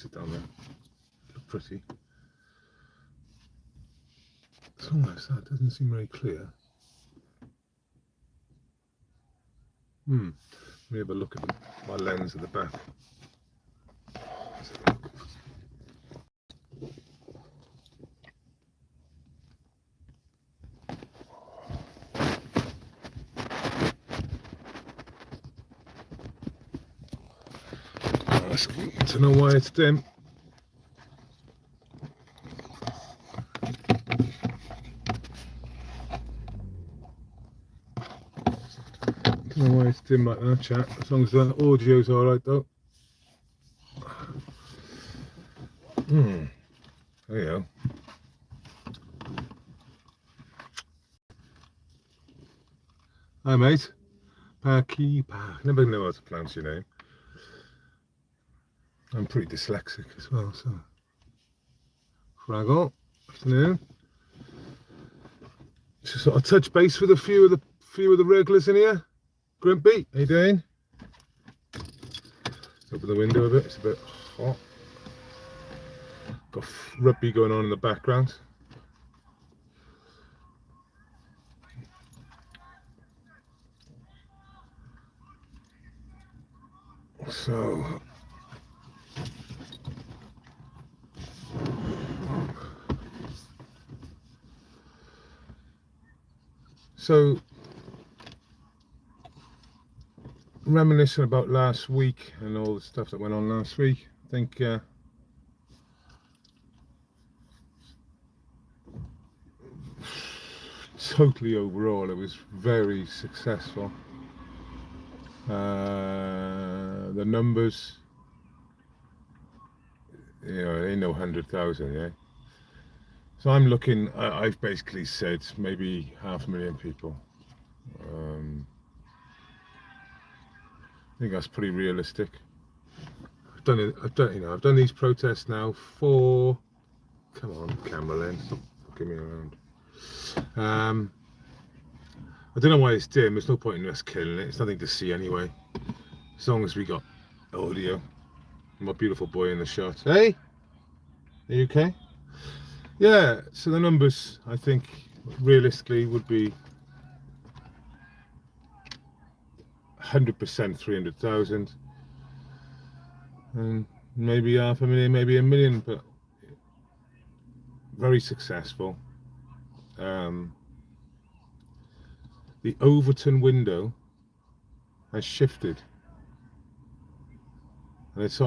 sit down there. Look pretty. It's almost, that doesn't seem very clear. Let me have a look at my lens at the back. I don't know why it's dim. Don't know why it's dim like that, chat. As long as the audio's alright though. There you go. Hi mate. Pakipa. Never know how to pronounce your name. I'm pretty dyslexic as well, so. Fraggle. Afternoon. Just sort of touch base with a few of the regulars in here. Grimpy, how you doing? Open the window a bit, it's a bit hot. Got rugby going on in the background. So reminiscing about last week and all the stuff that went on last week, I think totally overall it was very successful. The numbers, you know, ain't no 100,000, yeah. So I'm looking, I've basically said maybe 500,000 people. I think that's pretty realistic. I've done these protests now for, come on camera lens, stop fucking me around. I don't know why it's dim, there's no point in us killing it, it's nothing to see anyway. As long as we got audio. My beautiful boy in the shot. Hey, are you okay? Yeah, so the numbers I think realistically would be 100% 300,000 and maybe 500,000, maybe 1 million, but very successful. The Overton window has shifted, and it's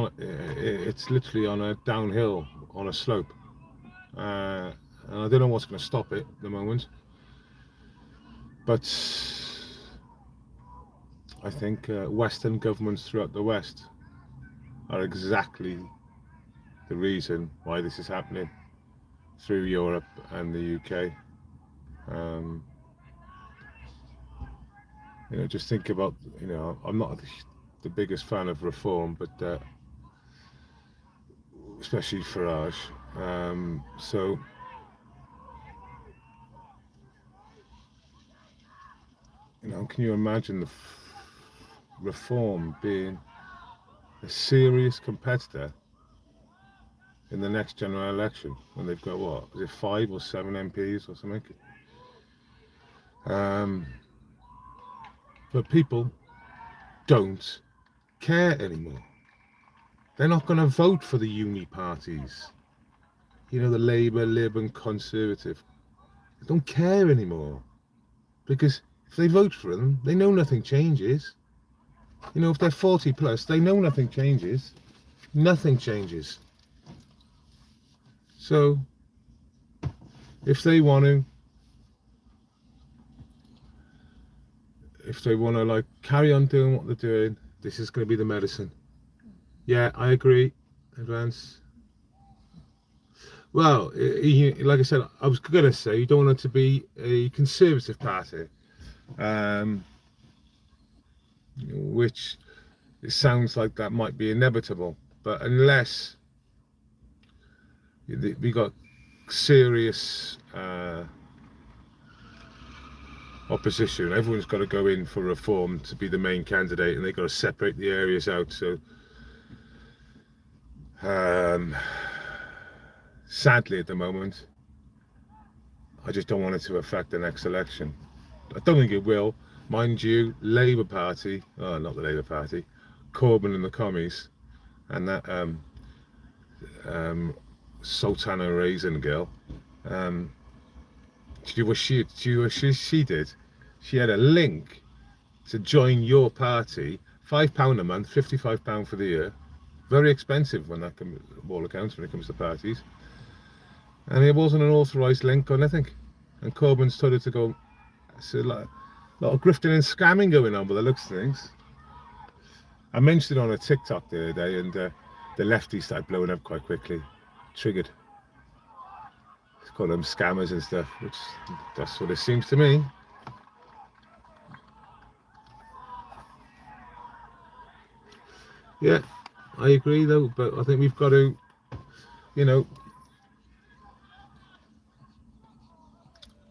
literally on a downhill, on a slope, and I don't know what's going to stop it at the moment, but I think Western governments throughout the West are exactly the reason why this is happening through Europe and the UK. You know, just think about, you know, I'm not the biggest fan of reform, but especially Farage. So you know, can you imagine the reform being a serious competitor in the next general election when they've got, what is it, 5 or 7 MPs or something? But people don't care anymore. They're not going to vote for the uni parties, you know, the Labour, Lib and Conservative. They don't care anymore, because if they vote for them, they know nothing changes. You know, if they're 40 plus, they know nothing changes. Nothing changes. So if they want to like carry on doing what they're doing, this is going to be the medicine. Yeah, I agree. Advance. Well, like I said, I was going to say you don't want it to be a Conservative party, which it sounds like that might be inevitable. But unless we got serious opposition, everyone's got to go in for reform to be the main candidate, and they've got to separate the areas out. So Sadly, at the moment, I just don't want it to affect the next election. I don't think it will. Mind you, Labour Party, oh, not the Labour Party, Corbyn and the commies, and that Sultana Raisin girl. Do you know what she did? She had a link to join your party, £5 a month, £55 for the year. Very expensive when that comes, all accounts, when it comes to parties. And it wasn't an authorised link or nothing. And Corbyn started to go, so like, a lot of grifting and scamming going on by the looks of things. I mentioned it on a TikTok the other day, and the lefties started blowing up quite quickly. Triggered. It's called them scammers and stuff, which that's what it seems to me. Yeah, I agree though, but I think we've got to, you know,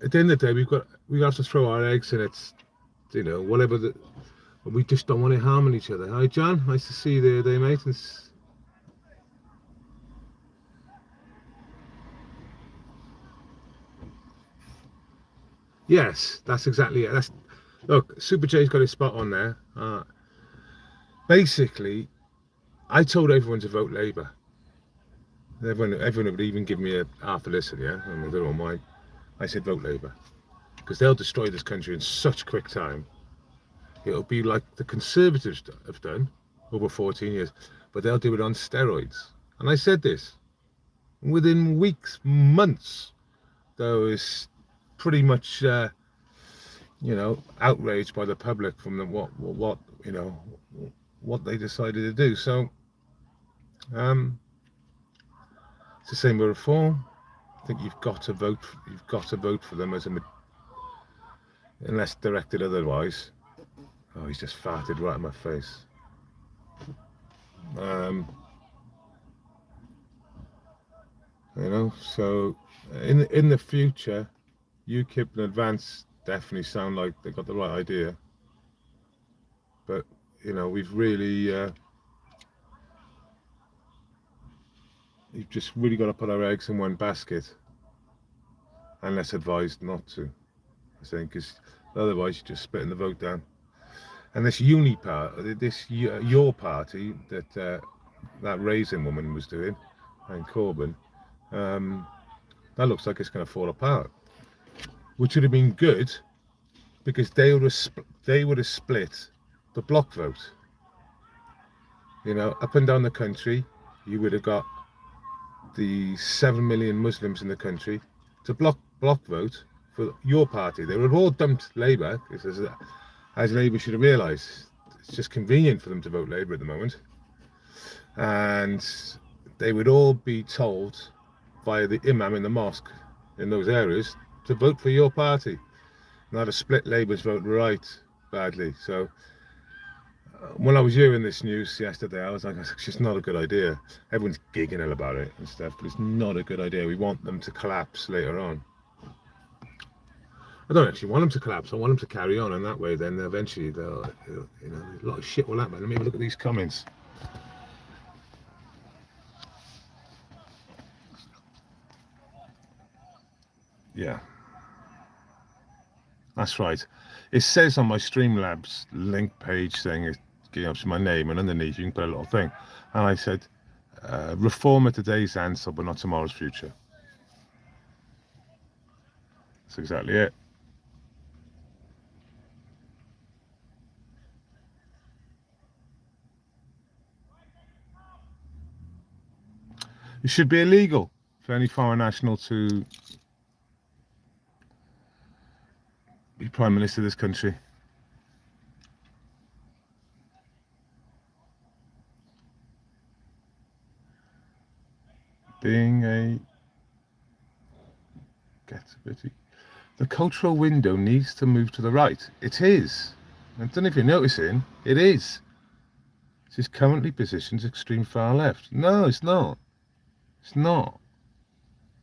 at the end of the day, we have to throw our eggs in it, whatever the. We just don't want to harm each other. Hi, John. Nice to see you there, mate. Yes, that's exactly it. Look, Super J's got his spot on there. Basically, I told everyone to vote Labour. Everyone would even give me half a listen, yeah? I mean, they don't mind. I said vote Labour. Because they'll destroy this country in such quick time. It'll be like the Conservatives have done over 14 years, but they'll do it on steroids. And I said this. Within weeks, months, there was pretty much, outraged by the public from what they decided to do. So, it's the same with reform. I think you've got to vote. You've got to vote for them unless directed otherwise. Oh, he's just farted right in my face. So in the future, UKIP and Advance definitely sound like they got the right idea. But we've really, you've just really got to put our eggs in one basket, unless advised not to. I think, because otherwise you're just splitting the vote down. And this your party that that Raisin woman was doing, and Corbyn, that looks like it's going to fall apart. Which would have been good, because they would have split the block vote. Up and down the country, you would have got the 7 million Muslims in the country to block vote for your party. They would have all dumped Labour, because as Labour should have realised, it's just convenient for them to vote Labour at the moment. And they would all be told by the imam in the mosque in those areas to vote for your party. And that'd have split Labour's vote right badly. So when I was hearing this news yesterday, I was like, it's just not a good idea. Everyone's giggling about it and stuff, but it's not a good idea. We want them to collapse later on. I don't actually want them to collapse. I want them to carry on, and that way, then eventually, a lot of shit will happen. Let me have a look at these comments. Yeah, that's right. It says on my Streamlabs link page saying it's getting up to my name, and underneath you can put a little thing. And I said, reform at today's answer, but not tomorrow's future. That's exactly it. It should be illegal for any foreign national to be Prime Minister of this country. The cultural window needs to move to the right. It is. I don't know if you're noticing, it is. It is currently positioned extreme far left. No, it's not. It's not.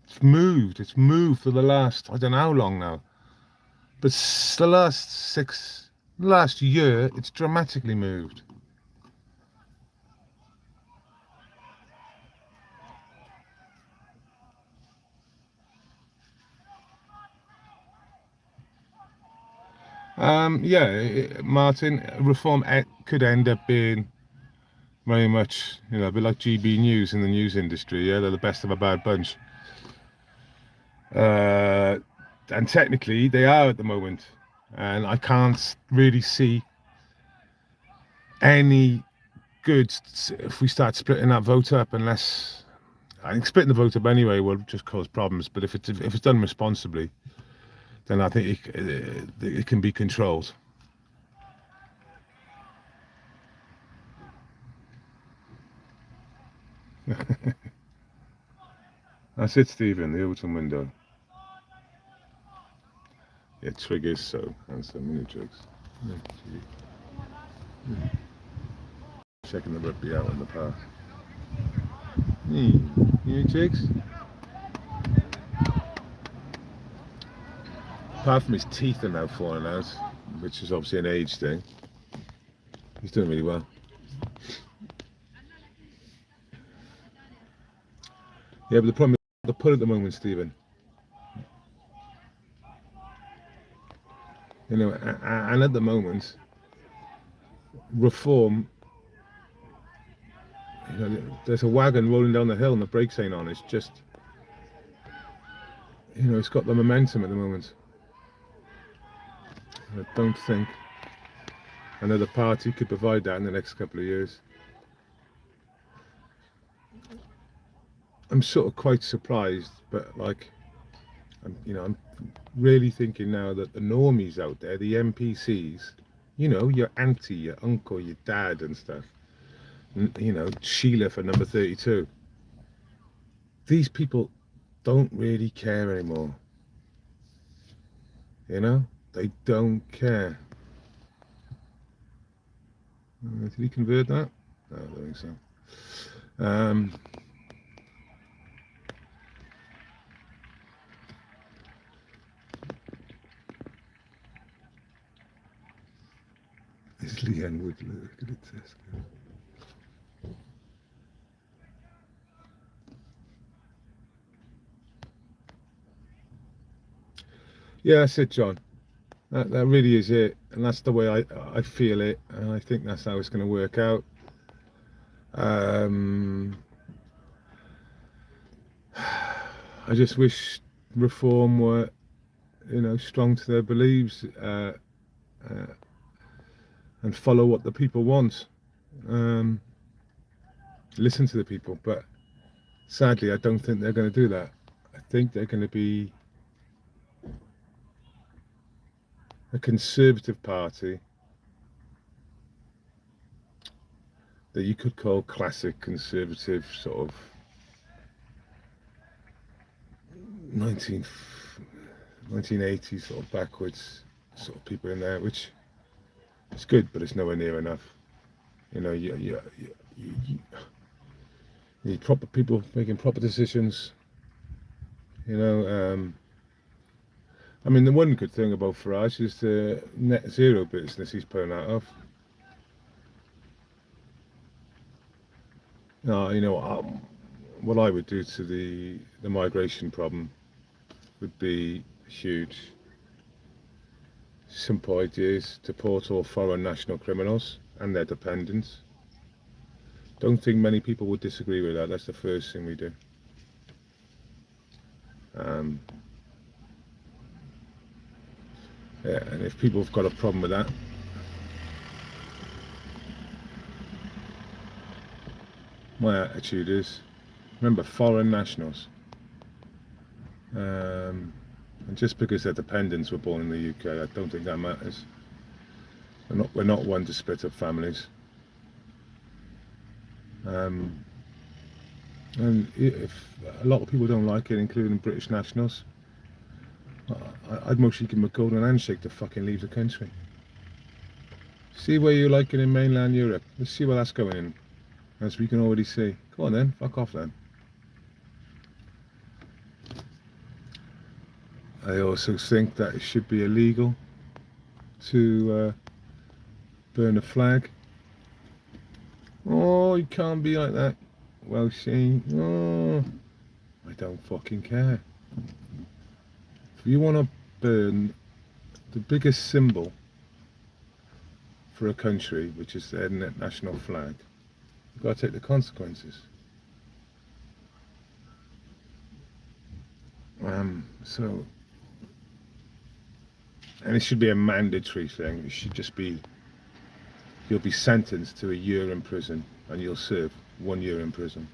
It's moved. It's moved for the last, I don't know how long now. But the last year, it's dramatically moved. Yeah, Martin, reform could end up being very much, a bit like GB News in the news industry. Yeah, they're the best of a bad bunch. And technically, they are at the moment. And I can't really see any good if we start splitting that vote up, unless I think splitting the vote up anyway will just cause problems. But if it's done responsibly, then I think it can be controlled. That's it, Stephen. The autumn window. Yeah, triggers so and some mini trigs. Checking the rugby out in the park. Mini trigs. Apart from his teeth are now falling out, which is obviously an age thing. He's doing really well. Yeah, but the problem is the pull at the moment, Stephen. And at the moment, reform. There's a wagon rolling down the hill and the brakes ain't on. It's just, it's got the momentum at the moment. I don't think another party could provide that in the next couple of years. I'm sort of quite surprised, but I'm really thinking now that the normies out there, the NPCs, your auntie, your uncle, your dad and stuff, Sheila for number 32. These people don't really care anymore. They don't care. Did he convert that? No, I don't think so. It's Leanne Wood. Look at it. Yeah, that's it, John. That really is it, and that's the way I feel it, and I think that's how it's going to work out. I just wish reform were, strong to their beliefs and follow what the people want. Listen to the people, but sadly, I don't think they're going to do that. I think they're going to be a conservative party that you could call classic conservative, sort of 1980s sort of backwards sort of people in there, which is good, but it's nowhere near enough. You need proper people making proper decisions. I mean, the one good thing about Farage is the net zero business he's pulling out of. What I would do to the migration problem would be huge. Simple ideas: deport all foreign national criminals and their dependents. Don't think many people would disagree with that. That's the first thing we do. Yeah, and if people have got a problem with that, my attitude is, remember, foreign nationals. And just because their dependents were born in the UK, I don't think that matters. We're not one to split up families. And if a lot of people don't like it, including British nationals, I'd mostly give them a golden handshake to fucking leave the country. See where you like it in mainland Europe. Let's see where that's going in, as we can already see. Go on then, fuck off then. I also think that it should be illegal to burn a flag. Oh, you can't be like that. Well, see, oh, I don't fucking care. If you want to burn the biggest symbol for a country which is their national flag, you've got to take the consequences. So, and it should be a mandatory thing. It should just be, you'll be sentenced to a year in prison, and you'll serve 1 year in prison.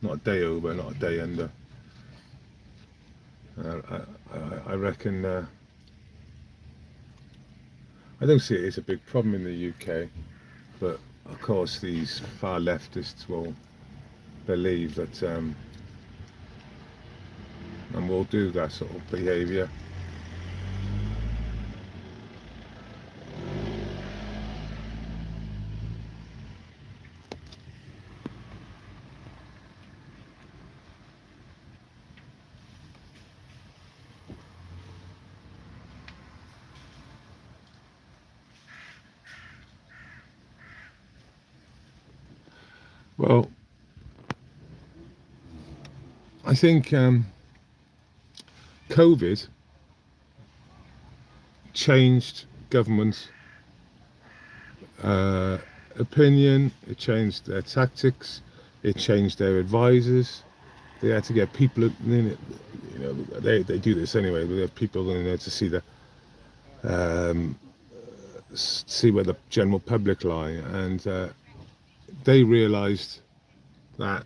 Not a day over, not a day under. I reckon, I don't see it as a big problem in the UK, but of course these far leftists will believe that and will do that sort of behaviour. Well, I think COVID changed government's opinion, it changed their tactics, it changed their advisors. They had to get people, you know, they do this anyway, but they have people in there to see the see where the general public lie, and they realised that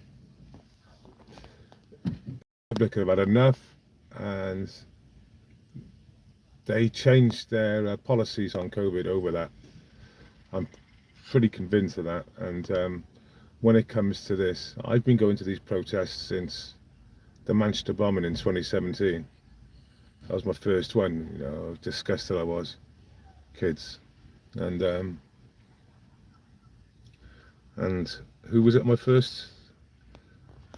the public have had enough, and they changed their policies on COVID over that. I'm pretty convinced of that. And when it comes to this, I've been going to these protests since the Manchester bombing in 2017. That was my first one. You know, disgusted I was, kids, and who was at my first?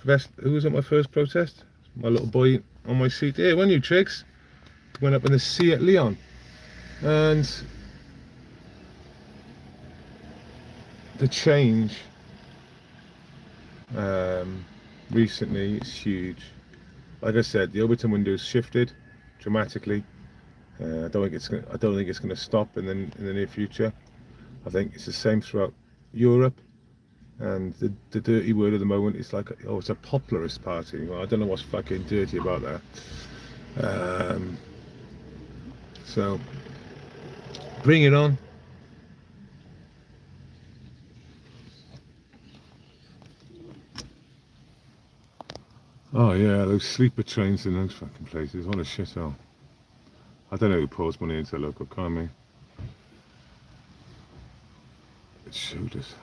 Who was at my first protest? My little boy on my seat. Here, weren't you, Triggs? Went up in the sea at Leon, and the change recently is huge. Like I said, the Overton window's shifted dramatically. I don't think it's going to stop in the near future. I think it's the same throughout Europe. And the dirty word of the moment is like, oh, it's a popularist party. Well, I don't know what's fucking dirty about that. So bring it on. Oh yeah, those sleeper trains in those fucking places. What a shithole. I don't know who pours money into the local economy. It showed us.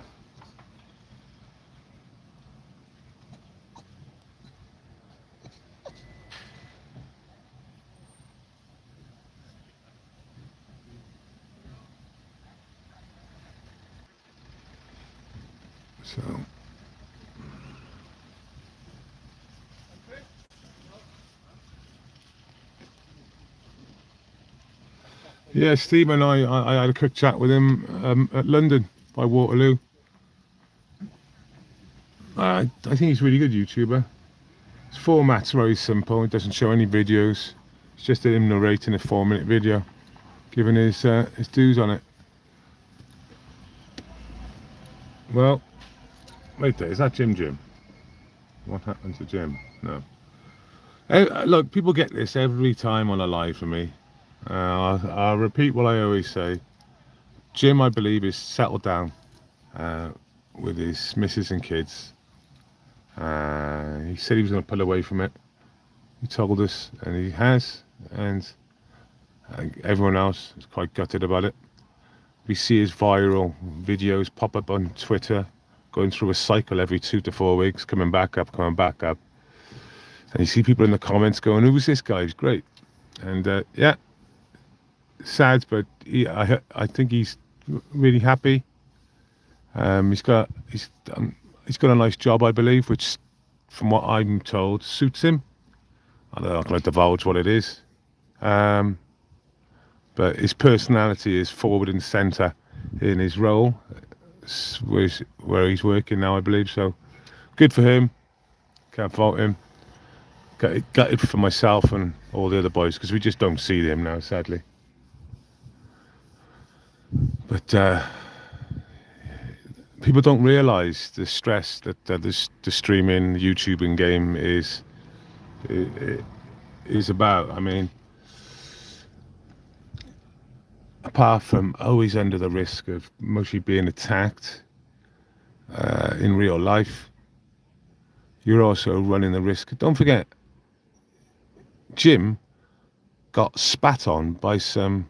So yeah, Steve and I had a quick chat with him at London by Waterloo. I think he's a really good YouTuber. His format's very simple. It doesn't show any videos. It's just him narrating a 4-minute video, giving his dues on it. Well, wait there, is that Jim? What happened to Jim? No. Look, people get this every time on a live for me. I'll repeat what I always say. Jim, I believe, is settled down with his missus and kids. He said he was going to pull away from it. He told us, and he has. And everyone else is quite gutted about it. We see his viral videos pop up on Twitter, going through a cycle every 2 to 4 weeks, coming back up. And you see people in the comments going, "Who's this guy? He's great." And yeah, sad, but I think he's really happy. He's got a nice job, I believe, which, from what I'm told, suits him. I'm not going to divulge what it is, but his personality is forward and centre in his role, where he's working now, I believe. So good for him. Can't fault him. Gutted for myself and all the other boys, because we just don't see them now, sadly. But people don't realise the stress that the streaming, YouTubing game is about. I mean, apart from always under the risk of mostly being attacked in real life, you're also running the risk. Don't forget, Jim got spat on by some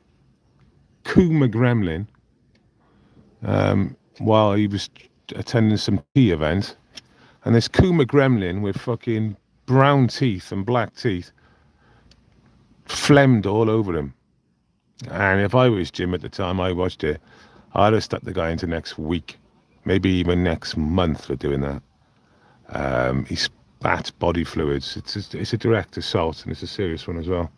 Kuma gremlin while he was attending some tea event. And this Kuma gremlin with fucking brown teeth and black teeth phlegmed all over him. And if I was Jim at the time I watched it, I'd have stuck the guy into next week, maybe even next month for doing that. He spat body fluids. It's a direct assault, and it's a serious one as well.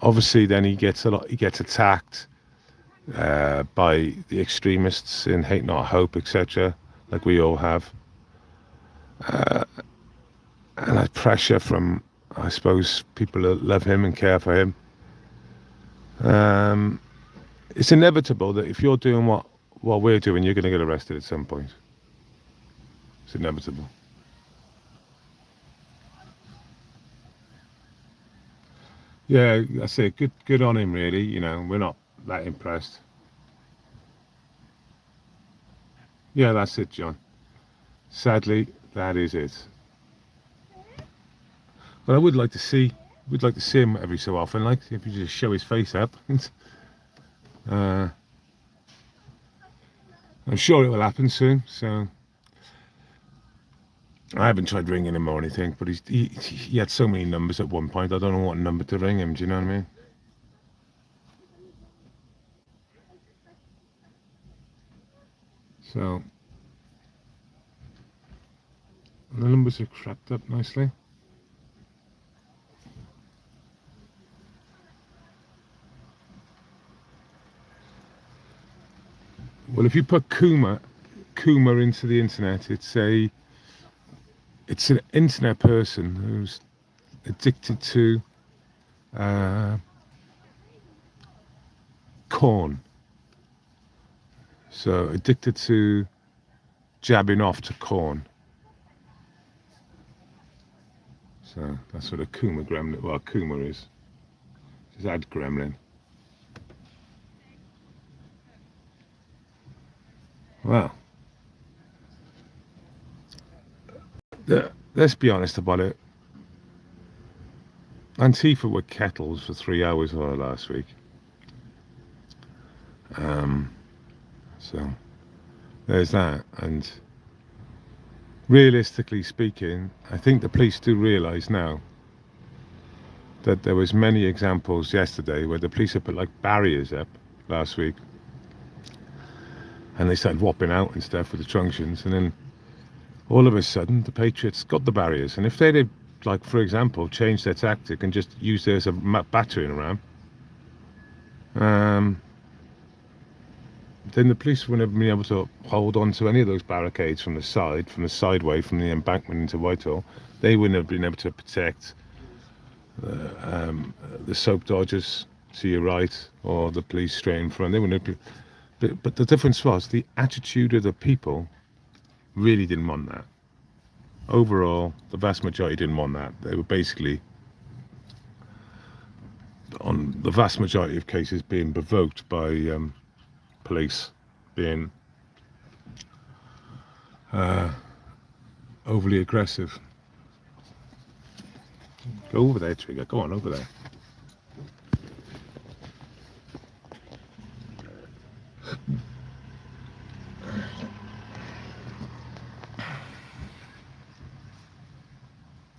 Obviously, then he gets attacked by the extremists in Hate Not Hope, etc., like we all have. And that pressure from, I suppose, people that love him and care for him. It's inevitable that if you're doing what we're doing, you're going to get arrested at some point. It's inevitable. Yeah, I say good on him, really. You know, we're not that impressed. Yeah, that's it, John. Sadly, that is it. But I would like to see, we'd like to see him every so often, like if you just show his face up. I'm sure it will happen soon. So I haven't tried ringing him or anything, but he had so many numbers at one point. I don't know what number to ring him. Do you know what I mean? So the numbers are cracked up nicely. Well, if you put Kuma into the internet, it's an internet person who's addicted to corn. So addicted to jabbing off to corn. So that's what a Kuma gremlin. Well, Kuma is. Just add gremlin. Well, let's be honest about it. Antifa were kettles for 3 hours last week. So there's that. And realistically speaking, I think the police do realise now that there was many examples yesterday where the police had put like barriers up last week, and they started whopping out and stuff with the truncheons, and then all of a sudden the Patriots got the barriers, and if they'd have, like for example, changed their tactic and just used it as a battering ram, then the police wouldn't have been able to hold on to any of those barricades from the sideway, from the embankment into Whitehall. They wouldn't have been able to protect the soap dodgers to your right or the police straight in front. They wouldn't have been, but the difference was the attitude of the people really didn't want that. Overall, the vast majority didn't want that. They were basically, on the vast majority of cases, being provoked by police being overly aggressive. Go over there, Trigger. Go on, over there.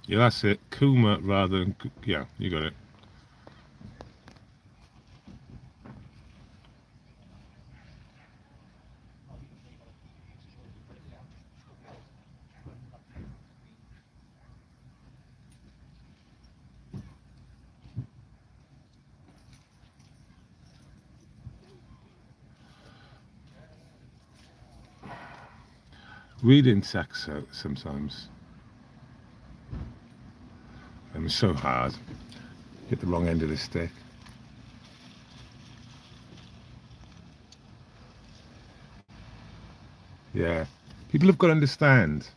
Yeah, that's it. Kuma rather than... Yeah, you got it. Reading text sometimes. It's so hard. Get the wrong end of the stick. Yeah. People have got to understand.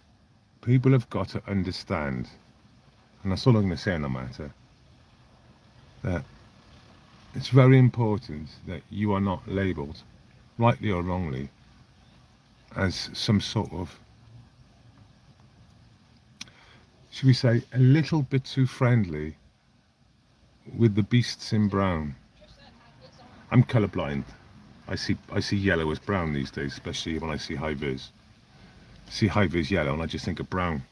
People have got to understand, and that's all I'm going to say on the matter, that it's very important that you are not labelled, rightly or wrongly, as some sort of, should we say, a little bit too friendly with the beasts in brown. I'm colourblind. I see yellow as brown these days, especially when I see high vis. I see high vis yellow and I just think of brown,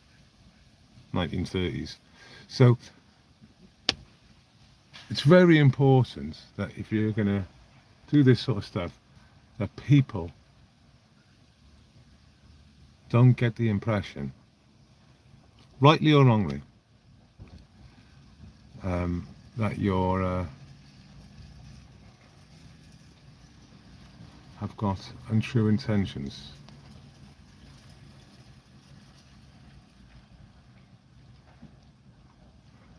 1930s. So it's very important that if you're going to do this sort of stuff, that people don't get the impression, rightly or wrongly, that you're have got untrue intentions.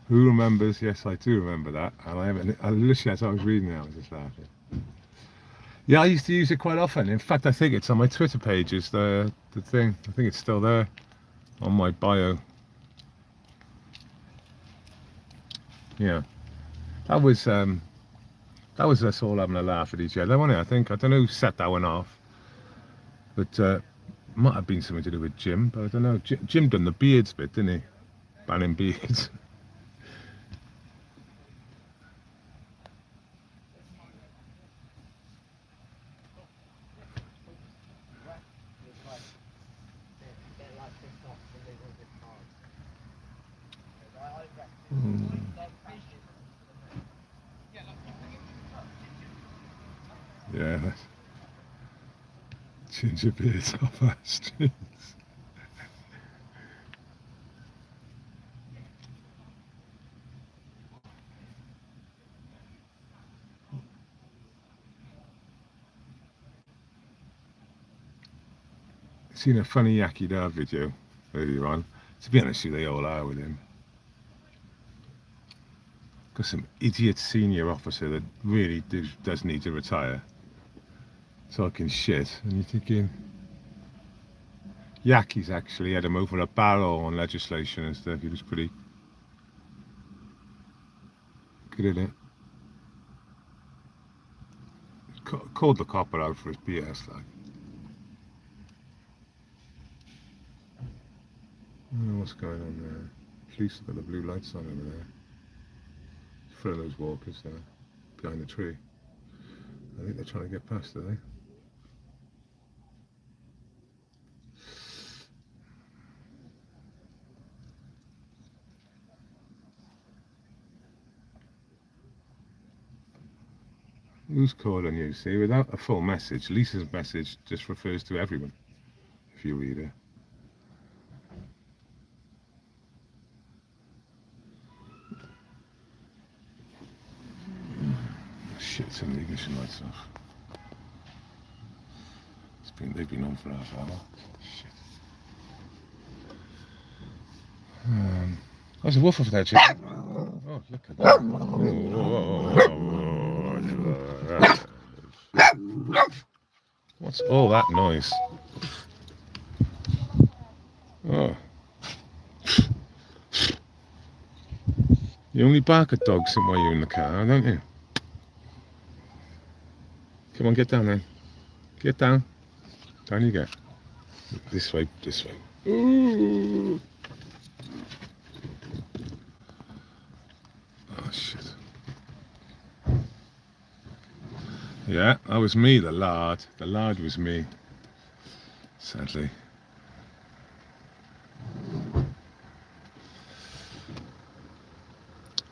Who remembers? Yes, I do remember that, and I literally, as I was reading it, I was just laughing. Yeah, I used to use it quite often. In fact, I think it's on my Twitter page. Is the thing? I think it's still there on my bio. Yeah, that was us all having a laugh at each other, wasn't it? I don't know who set that one off, but might have been something to do with Jim. But I don't know. Jim done the beards bit, didn't he? Banning beards. Yeah, ginger beards off our streets. Seen a funny Yaki Dad video earlier on. To be honest with you, they all are with him. Got some idiot senior officer that really does need to retire. Talking shit, and you're thinking, Yaki's actually had him over a barrel on legislation and stuff. He was pretty good at it. Called the copper out for his BS, like. I don't know what's going on there. Police have got the blue lights on over there. In front of those walkers there, behind the tree. I think they're trying to get past, are they? Who's calling you? See, without a full message, Lisa's message just refers to everyone, if you read it. Shit, turn the ignition lights off. They've been on for half an hour. Shit. There's a wolf over there, Jim. Oh, look at that. What's all that noise? Oh. You only bark at dogs while you're in the car, don't you? Come on, get down then. Get down. Down you get. This way, this way. Ooh. Oh, shit. Yeah, that was me, the lard. The lard was me. Sadly.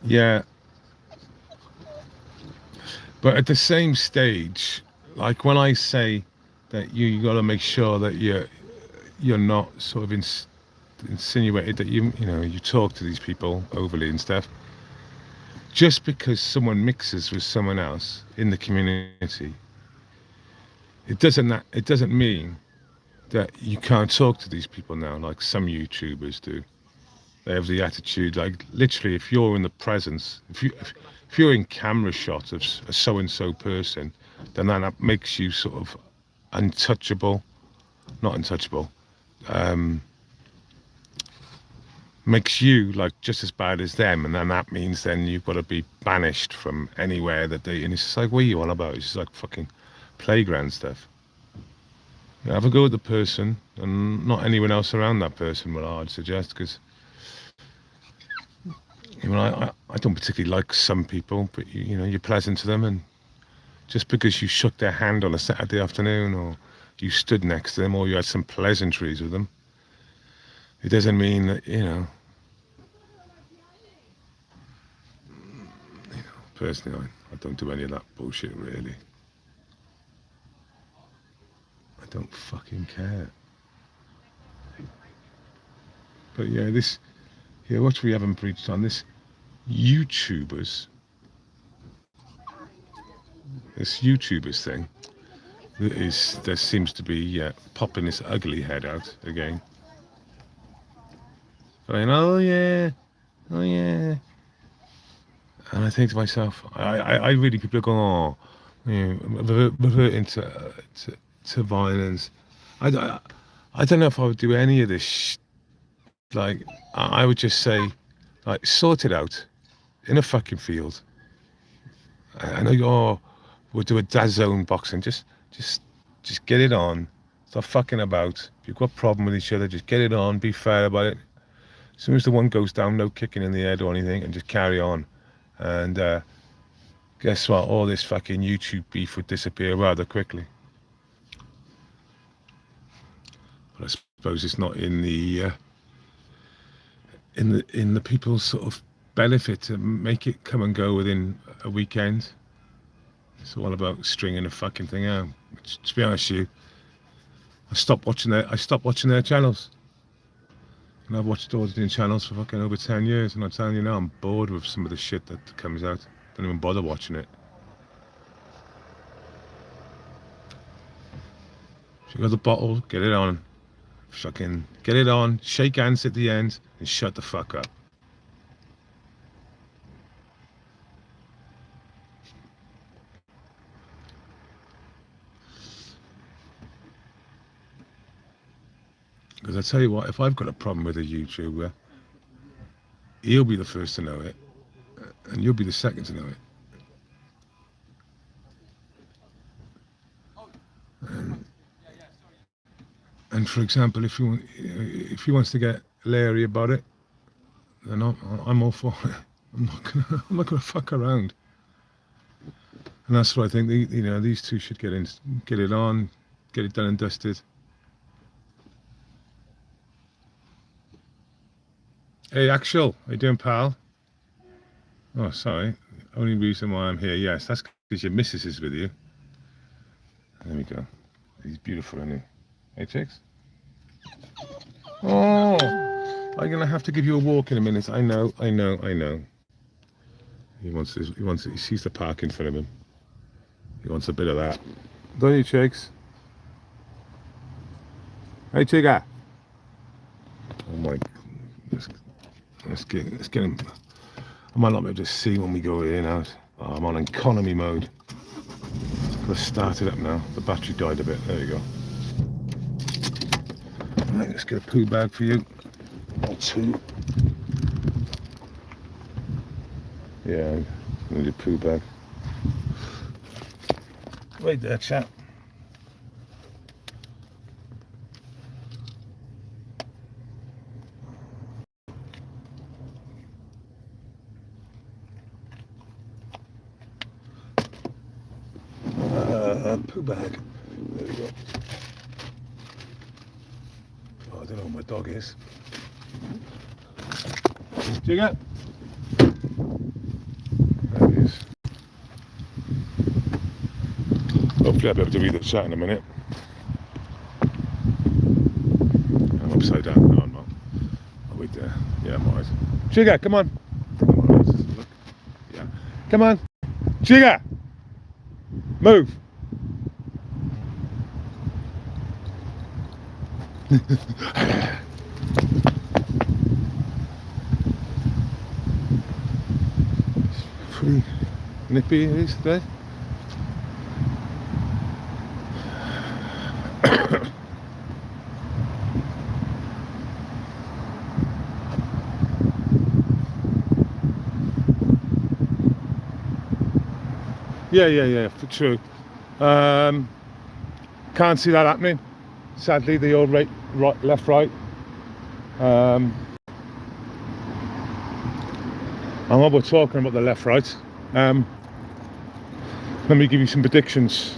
Yeah. But at the same stage, like when I say that you got to make sure that you're not sort of insinuated that you talk to these people overly and stuff. Just because someone mixes with someone else in the community, it doesn't mean that you can't talk to these people now, like some YouTubers do. They have the attitude, like literally, if you're in the presence, if you're in camera shot of a so-and-so person, then that makes you sort of untouchable. not untouchable, makes you like just as bad as them, and then that means then you've got to be banished from anywhere that they. And it's just like, what are you on about? It's just like fucking playground stuff. Have a go at the person, and not anyone else around that person. Well, I'd suggest, because I don't particularly like some people, but you're pleasant to them, and just because you shook their hand on a Saturday afternoon, or you stood next to them, or you had some pleasantries with them, it doesn't mean that personally, I don't do any of that bullshit, really. I don't fucking care. But yeah, what we haven't preached on, this YouTubers thing, there seems to be popping this ugly head out again. Saying, oh yeah. And I think to myself, I really, people are going, reverting to violence. I don't know if I would do any of this. Like, I would just say, like, sort it out in a fucking field. I know we'll do a DAZN boxing. Just get it on. Stop fucking about. If you've got a problem with each other, just get it on. Be fair about it. As soon as the one goes down, no kicking in the head or anything, and just carry on. And guess what? All this fucking YouTube beef would disappear rather quickly. But I suppose it's not in the people's sort of benefit to make it come and go within a weekend. It's all about stringing the fucking thing out. Which, to be honest with you, I stopped watching their channels. And I've watched auditing channels for fucking over 10 years, and I'm telling you now, I'm bored with some of the shit that comes out. Don't even bother watching it. If you got the bottle, get it on. Fucking get it on, shake hands at the end, and shut the fuck up. Because I tell you what, if I've got a problem with a YouTuber, he'll be the first to know it, and you'll be the second to know it. And for example, if he wants to get leery about it, then I'm all for it. I'm not gonna fuck around. And that's what I think. These two should get it on, get it done and dusted. Hey, Axel, how you doing, pal? Oh, sorry. Only reason why I'm here, yes, that's because your missus is with you. There we go. He's beautiful, isn't he? Hey, chicks. Oh, I'm gonna have to give you a walk in a minute. I know. He sees the park in front of him. He wants a bit of that. Don't you, chicks? Hey, chicka. Oh my. Let's get him. I might not be able to see when we go in and out. Oh, I'm on economy mode. Let's start it up now. The battery died a bit. There you go. Right, let's get a poo bag for you. Or two. Yeah, I need a poo bag. Wait there, chap. Poo bag. There we go. Oh, I don't know where my dog is. Jigger. There he is. Hopefully I'll be able to read the chat in a minute. I'm upside down. No, I'm not. Oh, wait there. Yeah, I'm alright. Jigger, come on. Look. Yeah. Come on. Jigger. Move. Pretty nippy it is today. Yeah, for true. Can't see that happening. Sadly, the old left, right. And while we're talking about the left, right, let me give you some predictions.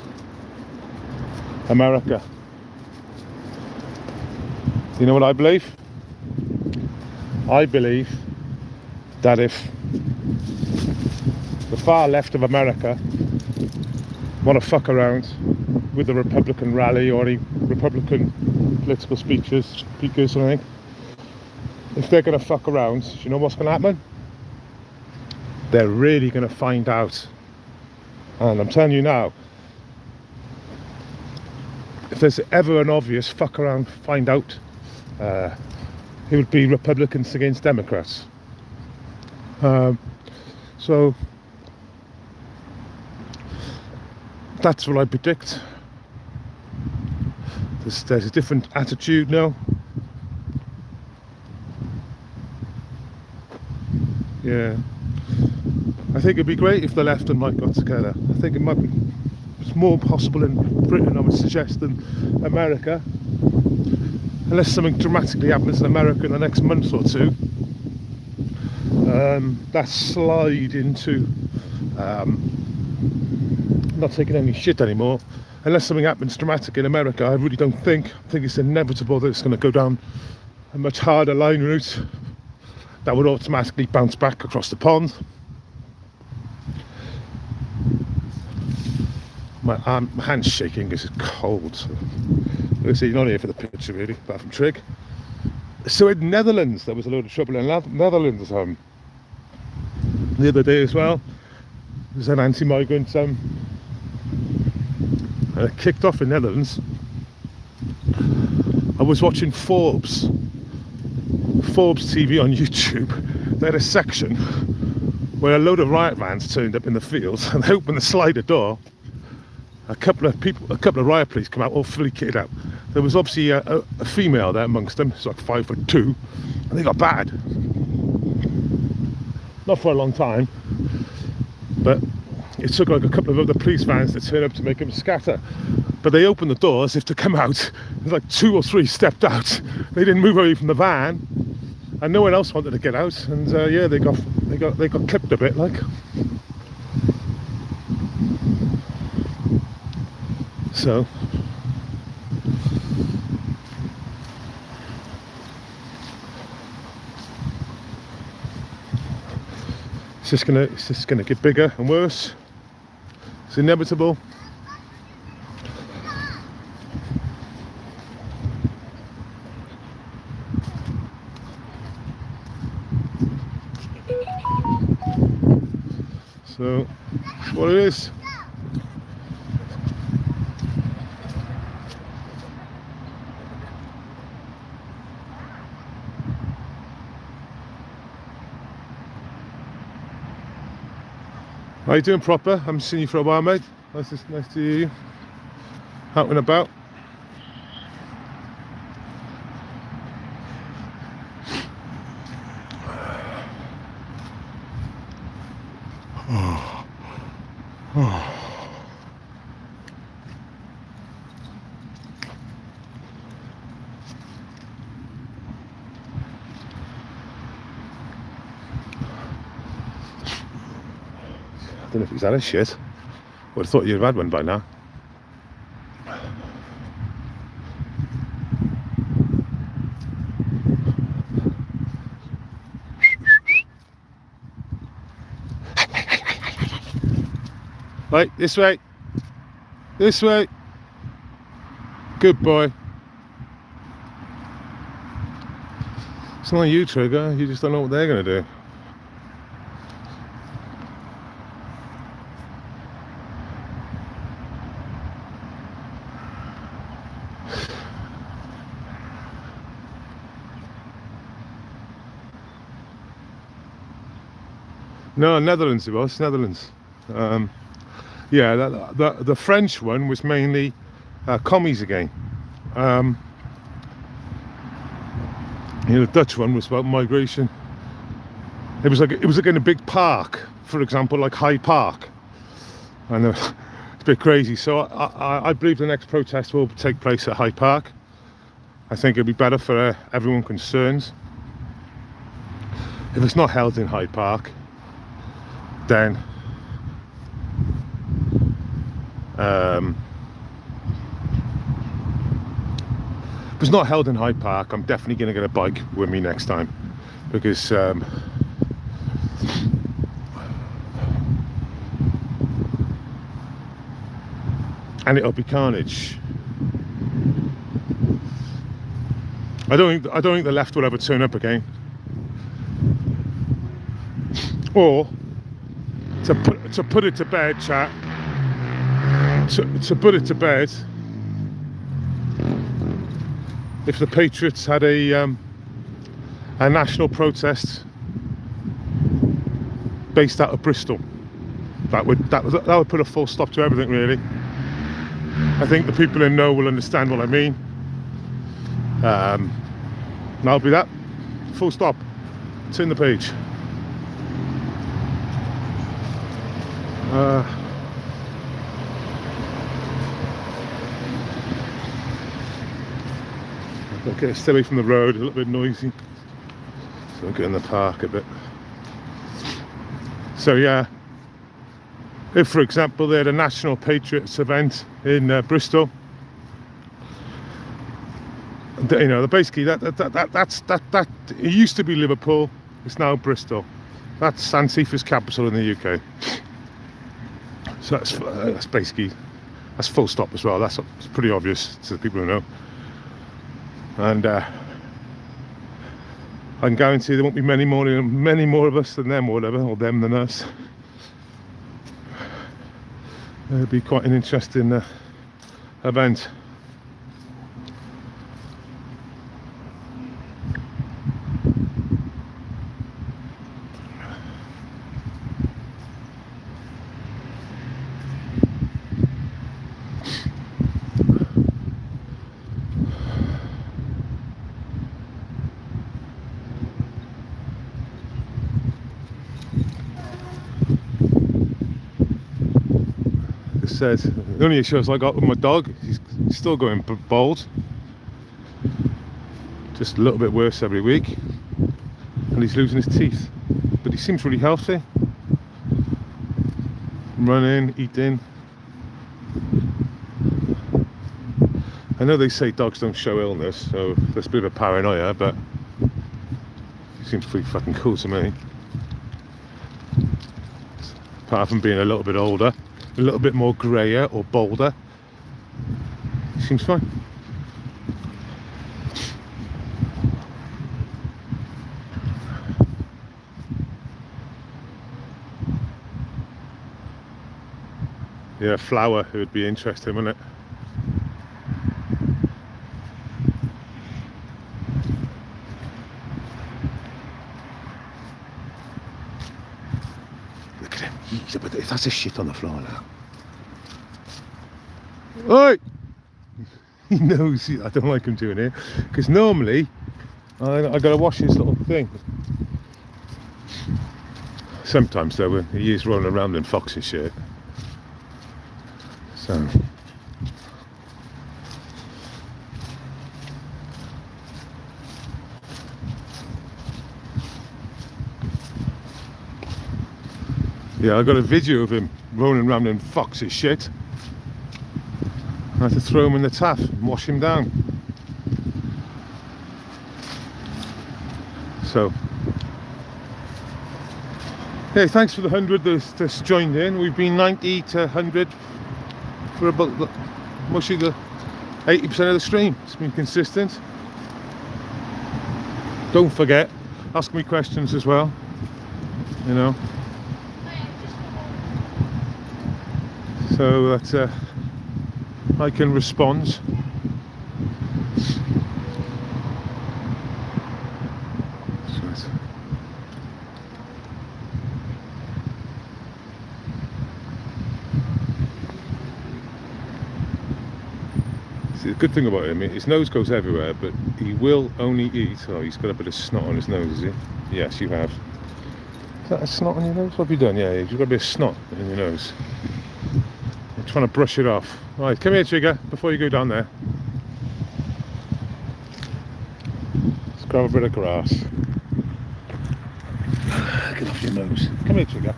America. You know what I believe? I believe that if the far left of America want to fuck around with the Republican rally or any Republican political speakers or anything, if they're going to fuck around, do you know what's going to happen? They're really going to find out. And I'm telling you now, if there's ever an obvious fuck around, find out, it would be Republicans against Democrats. So that's what I predict. There's a different attitude now. Yeah, I think it'd be great if the left and right got together. I think it might be more possible in Britain, I would suggest, than America, unless something dramatically happens in America in the next month or two. That slide into not taking any shit anymore, unless something happens dramatic in America, I really don't think. I think it's inevitable that it's going to go down a much harder line route that would automatically bounce back across the pond. My hand's shaking because it's cold. So you're not here for the picture really, apart from Trig. So in Netherlands, there was a load of trouble in Netherlands the other day as well. There's an anti-migrant it kicked off in Netherlands. I was watching Forbes TV on YouTube. They had a section where a load of riot vans turned up in the fields, and they opened the slider door. A couple of riot police come out, all fully kitted out. There was obviously a female there amongst them. It's like 5'2", and they got bad. Not for a long time, but it took like a couple of other police vans to turn up to make them scatter. But they opened the door as if to come out. There's like 2 or 3 stepped out. They didn't move away from the van, and no one else wanted to get out. And yeah, they got clipped a bit, like. So it's just gonna get bigger and worse. It's inevitable. So that's what it is. How you doing, proper? I haven't seen you for a while, mate. Nice to hear you. Out and about. I don't know if he's had a shit. Would have thought you'd have had one by now. Right, this way. This way. Good boy. It's not you, Trigger. You just don't know what they're going to do. No, Netherlands it was, Netherlands. Yeah, the French one was mainly commies again. The Dutch one was about migration. It was like in a big park, for example, like Hyde Park. I know it's a bit crazy. So I believe the next protest will take place at Hyde Park. I think it'd be better for everyone concerned if it's not held in Hyde Park. Then if it's not held in Hyde Park, I'm definitely going to get a bike with me next time, because and it'll be carnage. I don't think the left will ever turn up again. Or to put it to bed, chat. To put it to bed, if the Patriots had a national protest based out of Bristol, that would put a full stop to everything, really. I think the people in know will understand what I mean. That'll be that. Full stop. Turn the page. Okay, stay away from the road, a little bit noisy, so I'll get in the park a bit. So yeah, if for example they had a National Patriots event in Bristol, you know, basically that it used to be Liverpool, it's now Bristol. That's Antifa's capital in the UK. So that's basically, that's full stop as well. It's pretty obvious to the people who know. And I can guarantee there won't be many more of us than them, or whatever, or them than us. It'll be quite an interesting event. Said the only issues I got with my dog, he's still going bald, just a little bit worse every week, and he's losing his teeth, but he seems really healthy, running, eating. I know they say dogs don't show illness, so there's a bit of a paranoia, but he seems pretty fucking cool to me, apart from being a little bit older, a little bit more greyer or bolder. Seems fine. Yeah, flower, it would be interesting, wouldn't it? Look at him. That's a shit on the floor now. Oi! He knows I don't like him doing it, because normally I gotta wash his little thing. Sometimes though, when he is rolling around in fox and shit. So yeah, I got a video of him rolling around in fox and shit. I had to throw him in the tap and wash him down. So, hey, thanks for the 100 that's joined in. We've been 90 to 100 for about mostly the 80% of the stream. It's been consistent. Don't forget, ask me questions as well, you know. So that I can respond. See, the good thing about him, his nose goes everywhere, but he will only eat. Oh, he's got a bit of snot on his nose, is he? Yes, you have. Is that a snot on your nose? What have you done? Yeah, you've got a bit of snot in your nose. trying to brush it off. Right, come here, Trigger, before you go down there. Let's grab a bit of grass. Get off your nose. Come here, Trigger.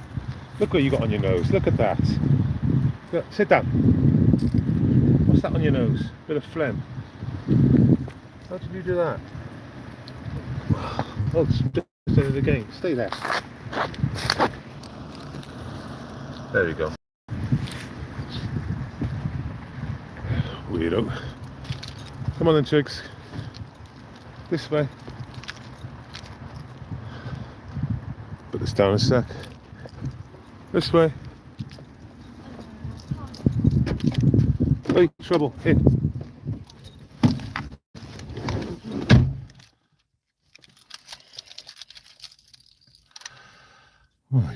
Look what you got on your nose. Look at that. Look, sit down. What's that on your nose? Bit of phlegm. How did you do that? Oh, it's just in the game. Stay there. There you go. Weirdo. Come on then, chicks. This way. Put this down a sec. This way. Hey, trouble. Here. Oh,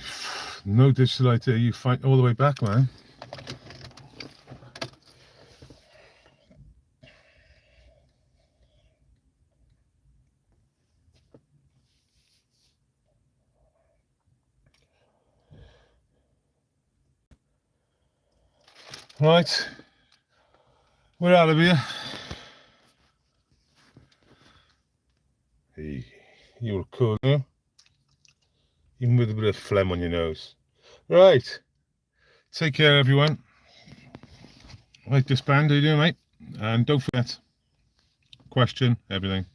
no digital idea. You fight all the way back, man. Right, we're out of here. Hey, you were cool, huh? Even with a bit of phlegm on your nose. Right, take care, everyone. Right, disband, how you doing, mate? And don't forget, question everything.